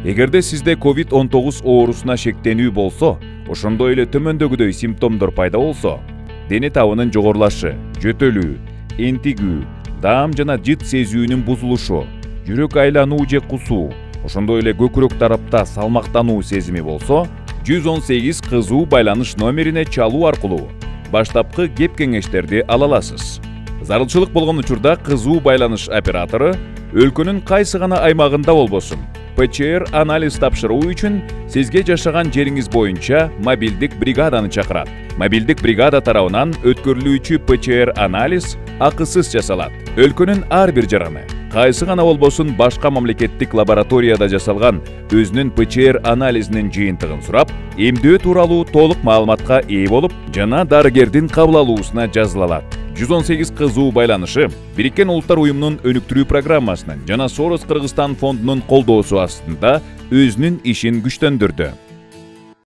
Эгерде сизде COVID-19 оорусуна шектенүү болсо, ошондой эле төмөндөгүдөй симптомдор пайда болсо, дене табынын жогорулашы, жөтөлүү, энтигүү, даам жана жыт сезүүнүн бузулушу, жүрөк айлануу же кусуу, ошондой эле көкүрөк тарапта салмактануу сезими болсо, 118 кызуу байланыш номерине чалуу аркылуу баштапкы кеп кеңештерди ала аласыз. Зарылчылык болгон учурда кызуу байланыш оператору өлкөнүн кайсы гана аймагында болбосун, ПЧР анализ тапшыруу үчүн сизге жашаган жериңиз боюнча мобилдик бригаданы чакырат. Мобилдик бригада тарабынан өткөрүлүүчү ПЧР анализ акысыз жасалат. Өлкөнүн ар бир жараны, кайсы гана болбосун башка мамлекеттик лабораторияда жасалган өзүнүн ПЧР анализинин жыйынтыгын сурап, эмдөө тууралуу толук маалыматка ээ болуп, жана дарыгердин кабыл алуусуна жазыла алат. 118 кызуу байланышы Бириккен Улуттар уюмунун өнүктүрүү программасынын жана Soros Кыргызстан фондунун колдоосу астында өзүнүн ишин күчтөндүрдү.